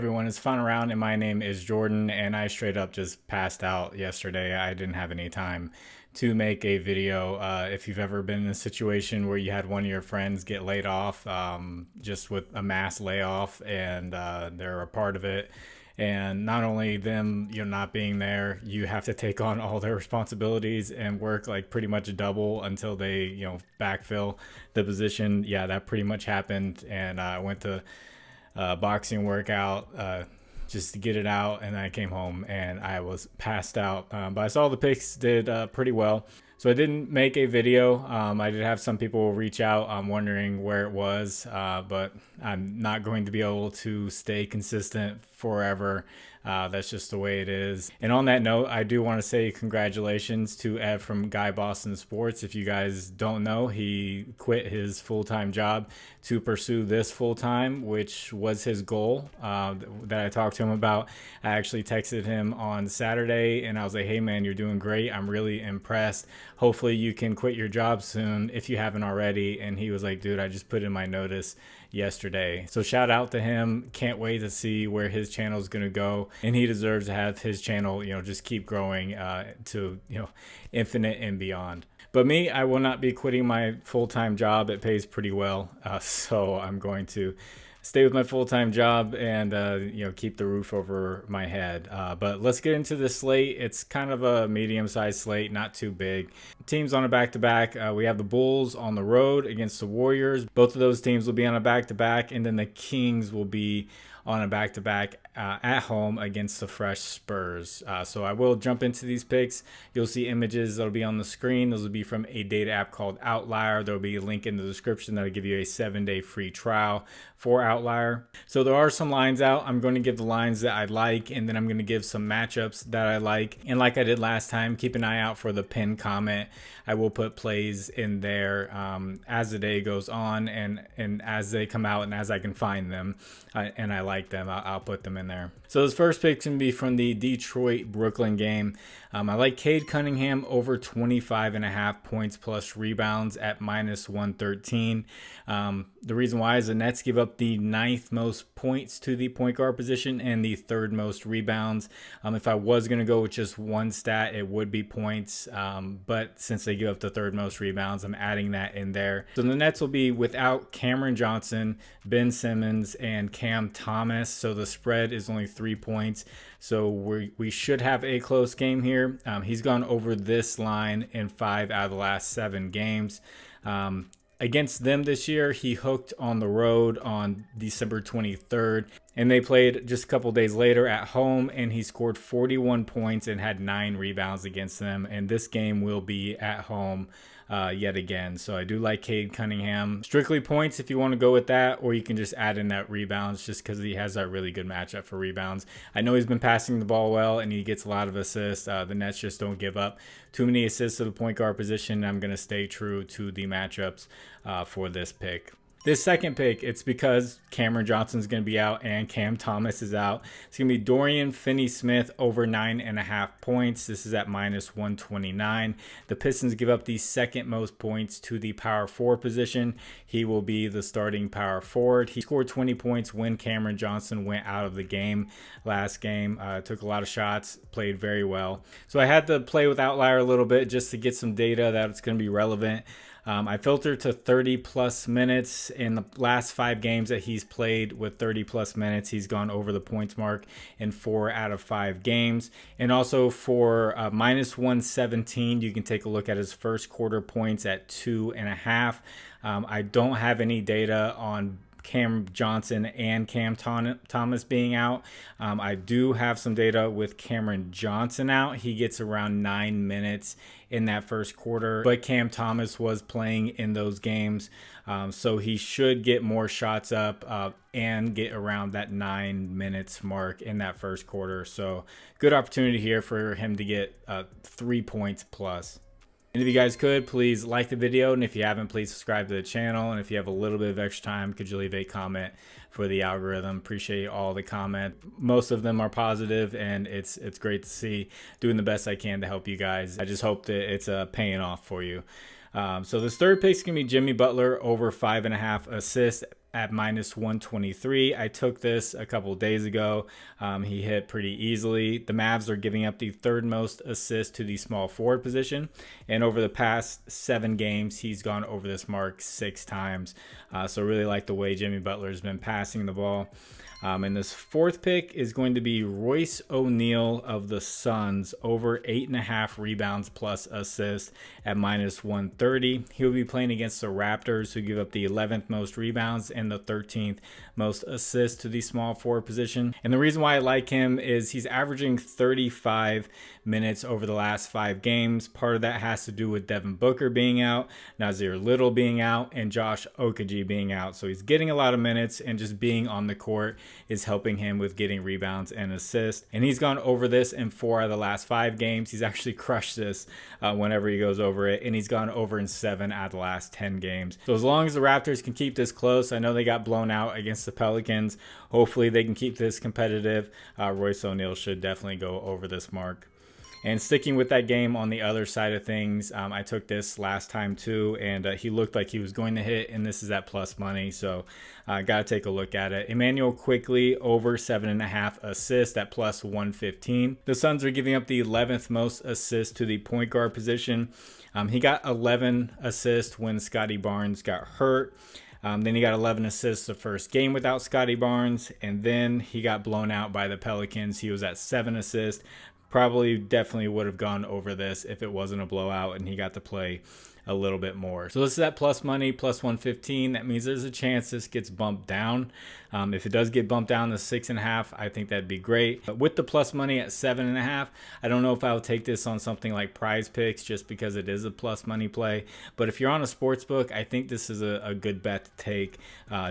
Everyone, it's FinalRound and my name is Jordan, and I straight up just passed out yesterday. I didn't have any time to make a video. If you've ever been in a situation where you had one of your friends get laid off, just with a mass layoff, and they're a part of it, and not only them, not being there, you have to take on all their responsibilities and work like pretty much double until they backfill the position. Yeah, that pretty much happened, and I went to boxing workout just to get it out, and I came home and I was passed out. But I saw the picks did pretty well, so I didn't make a video. I did have some people reach out wondering where it was, but I'm not going to be able to stay consistent forever. That's just the way it is. And on that note, I do want to say congratulations to Ed from Guy Boston Sports. If you guys don't know, he quit his full-time job to pursue this full-time, which was his goal that I talked to him about. I actually texted him on Saturday and I was like, hey man, you're doing great. I'm really impressed. Hopefully you can quit your job soon if you haven't already. And he was like, dude, I just put in my notice yesterday. So shout out to him. Can't wait to see where his channel is going to go, and he deserves to have his channel just keep growing to infinite and beyond. But me, I will not be quitting my full-time job. It pays pretty well, so I'm going to stay with my full-time job and keep the roof over my head. But let's get into the slate. It's kind of a medium-sized slate, not too big. Teams on a back-to-back. We have the Bulls on the road against the Warriors. Both of those teams will be on a back-to-back, and then the Kings will be on a back-to-back at home against the fresh Spurs. So I will jump into these picks. You'll see images that'll be on the screen. Those will be from a data app called Outlier. There'll be a link in the description that'll give you a 7-day free trial for Outlier. So there are some lines out. I'm going to give the lines that I like, and then I'm going to give some matchups that I like. And like I did last time, keep an eye out for the pinned comment. I will put plays in there as the day goes on, and as they come out and as I can find them and I like them, I'll put them in there. So this first pick can be from the Detroit-Brooklyn game. I like Cade Cunningham over 25.5 points plus rebounds at -113. The reason why is the Nets give up the 9th most points to the point guard position and the 3rd most rebounds. If I was going to go with just one stat, it would be points. But since they give up the 3rd most rebounds, I'm adding that in there. So the Nets will be without Cameron Johnson, Ben Simmons, and Cam Thomas. So the spread is only 3 points. So we should have a close game here. He's gone over this line in 5 out of the last 7 games. Against them this year, he hooked on the road on December 23rd, and they played just a couple days later at home, and he scored 41 points and had 9 rebounds against them. And this game will be at home yet again. So I do like Cade Cunningham. Strictly points if you want to go with that, or you can just add in that rebounds just because he has that really good matchup for rebounds. I know he's been passing the ball well and he gets a lot of assists. The Nets just don't give up too many assists to the point guard position. I'm going to stay true to the matchups for this pick. This second pick, it's because Cameron Johnson's going to be out and Cam Thomas is out. It's going to be Dorian Finney-Smith over 9.5 points. This is at -129. The Pistons give up the 2nd most points to the power forward position. He will be the starting power forward. He scored 20 points when Cameron Johnson went out of the game last game. Took a lot of shots, played very well. So I had to play with Outlier a little bit just to get some data that it's going to be relevant. I filtered to 30 plus minutes. In the last 5 games that he's played with 30 plus minutes, he's gone over the points mark in 4 out of 5 games. And also for -117, you can take a look at his first quarter points at 2.5. I don't have any data on Cam Johnson and Cam Thomas being out. I do have some data with Cameron Johnson out. He gets around 9 minutes in that first quarter, but Cam Thomas was playing in those games, so he should get more shots up and get around that 9 minutes mark in that first quarter. So good opportunity here for him to get 3 points plus. And if you guys could, please like the video, and if you haven't, please subscribe to the channel. And if you have a little bit of extra time, could you leave a comment for the algorithm? Appreciate all the comment. Most of them are positive, and it's great to see. Doing the best I can to help you guys. I just hope that it's paying off for you. So this third pick is going to be Jimmy Butler over 5.5 assists at minus 123. I took this a couple days ago. He hit pretty easily. The Mavs are giving up the third most assists to the small forward position, and over the past 7 games, he's gone over this mark 6 times. So really like the way Jimmy Butler has been passing the ball. And this fourth pick is going to be Royce O'Neal of the Suns, over 8.5 rebounds plus assists at minus 130. He'll be playing against the Raptors, who give up the 11th most rebounds and the 13th most assists to the small forward position. And the reason why I like him is he's averaging 35 minutes over the last 5 games. Part of that has to do with Devin Booker being out, Nasir Little being out, and Josh Okogie being out. So he's getting a lot of minutes, and just being on the court is helping him with getting rebounds and assists. And he's gone over this in 4 out of the last 5 games. He's actually crushed this whenever he goes over it, and he's gone over in 7 out of the last 10 games. So as long as the Raptors can keep this close, I know they got blown out against the Pelicans. Hopefully they can keep this competitive. Royce O'Neal should definitely go over this mark. And sticking with that game on the other side of things, I took this last time too, and he looked like he was going to hit, and this is at plus money, so got to take a look at it. Emmanuel Quickly over 7.5 assists at plus 115. The Suns are giving up the 11th most assists to the point guard position. He got 11 assists when Scottie Barnes got hurt. Then he got 11 assists the first game without Scottie Barnes, and then he got blown out by the Pelicans. He was at 7 assists. Probably definitely would have gone over this if it wasn't a blowout and he got to play a little bit more. So this is at plus money, plus 115. That means there's a chance this gets bumped down. If it does get bumped down to 6.5, I think that'd be great. But with the plus money at 7.5, I don't know if I would take this on something like Prizepicks, just because it is a plus money play. But if you're on a sports book, I think this is a good bet to take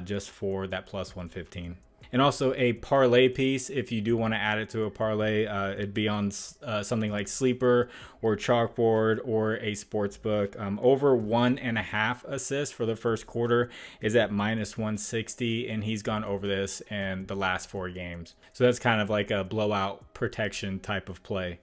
just for that plus 115. And also a parlay piece, if you do want to add it to a parlay, it'd be on something like Sleeper or ChalkBoard or a sports book. Over 1.5 assists for the first quarter is at minus 160, and he's gone over this in the last 4 games. So that's kind of like a blowout protection type of play.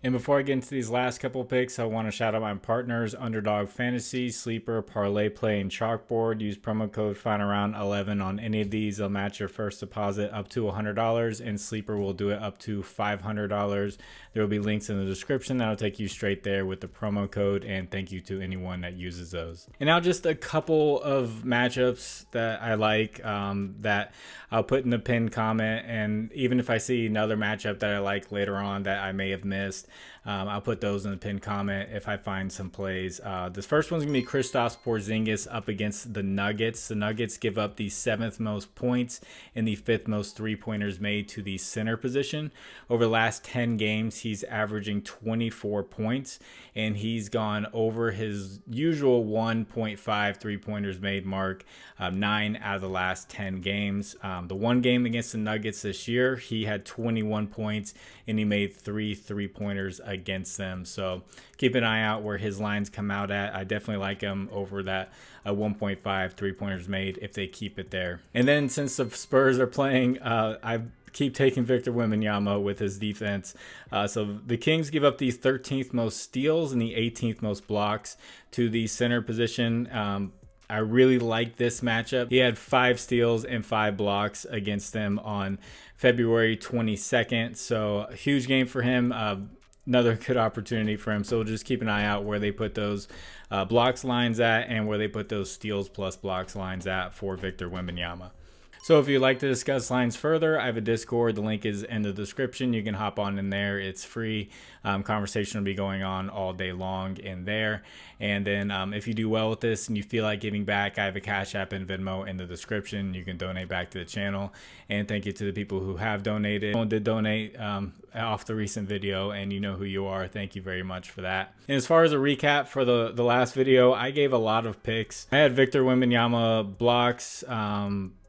And before I get into these last couple picks, I want to shout out my partners, Underdog Fantasy, Sleeper, ParlayPlay, and ChalkBoard. Use promo code FinalRound11 on any of these. They'll match your first deposit up to $100, and Sleeper will do it up to $500. There will be links in the description that'll take you straight there with the promo code, and thank you to anyone that uses those. And now just a couple of matchups that I like that I'll put in the pinned comment, and even if I see another matchup that I like later on that I may have missed, I'll put those in the pinned comment if I find some plays. This first one's going to be Kristaps Porzingis up against the Nuggets. The Nuggets give up the 7th most points and the 5th most three-pointers made to the center position. Over the last 10 games, he's averaging 24 points, and he's gone over his usual 1.5 three-pointers made mark 9 out of the last 10 games. The one game against the Nuggets this year, he had 21 points, and he made 3 three-pointers against them. So keep an eye out where his lines come out at. I definitely like him over that 1.5 three-pointers made if they keep it there. And then since the Spurs are playing, I keep taking Victor Wembanyama with his defense. So the Kings give up the 13th most steals and the 18th most blocks to the center position. I really like this matchup. He had 5 steals and 5 blocks against them on February 22nd. So a huge game for him. Another good opportunity for him. So we'll just keep an eye out where they put those blocks lines at and where they put those steals plus blocks lines at for Victor Wembanyama. So if you'd like to discuss lines further, I have a Discord. The link is in the description. You can hop on in there. It's free. Conversation will be going on all day long in there. And then if you do well with this and you feel like giving back, I have a Cash App and Venmo in the description. You can donate back to the channel. And thank you to the people who have donated. Someone did donate off the recent video, and you know who you are. Thank you very much for that. And as far as a recap for the last video, I gave a lot of picks. I had Victor Wembanyama blocks.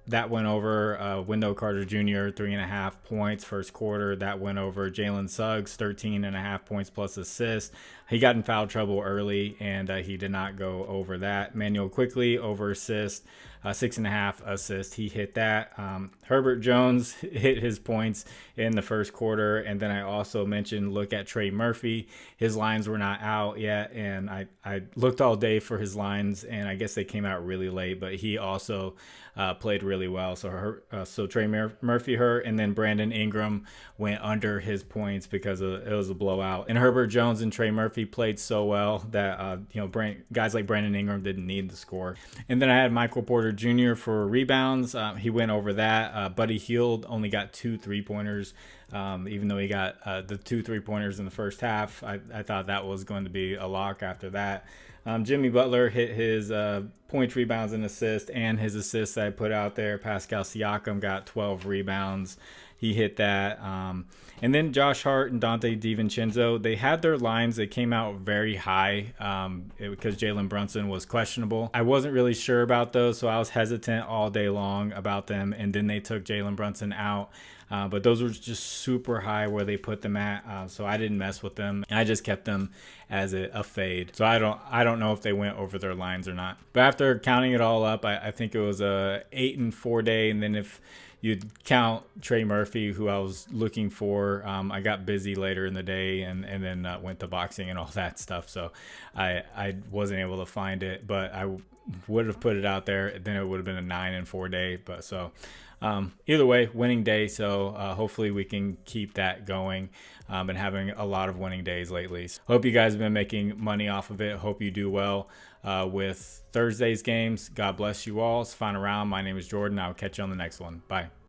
That went over. Wendell Carter Jr., 3.5 points first quarter. That went over. Jalen Suggs, 13.5 points plus assist. He got in foul trouble early, and he did not go over that. Emmanuel Quickly, over assist. 6.5 assists. He hit that. Herbert Jones hit his points in the first quarter. And then I also mentioned look at Trey Murphy. His lines were not out yet. And I looked all day for his lines, and I guess they came out really late, but he also played really well. So Trey Murphy hurt, and then Brandon Ingram went under his points because it was a blowout. And Herbert Jones and Trey Murphy played so well that guys like Brandon Ingram didn't need the score. And then I had Michael Porter Jr. for rebounds. He went over that. Buddy Hield only got 2 3-pointers. Even though he got the 2 3-pointers in the first half, I thought that was going to be a lock after that. Jimmy Butler hit his points, rebounds, and assists, and his assists that I put out there. Pascal Siakam got 12 rebounds. He hit that. And then Josh Hart and Dante DiVincenzo, they had their lines. They came out very high because Jalen Brunson was questionable. I wasn't really sure about those, so I was hesitant all day long about them. And then they took Jalen Brunson out. But those were just super high where they put them at, so I didn't mess with them. I just kept them as a fade. So I don't know if they went over their lines or not. But after counting it all up, I think it was a 8 and 4 day. And then if you'd count Trey Murphy, who I was looking for, I got busy later in the day and then went to boxing and all that stuff. So I wasn't able to find it, but I would have put it out there. Then it would have been a 9 and 4 day. But so. Either way, winning day. So hopefully we can keep that going. Been having a lot of winning days lately. So hope you guys have been making money off of it. Hope you do well with Thursday's games. God bless you all. It's Final Round. My name is Jordan. I'll catch you on the next one. Bye.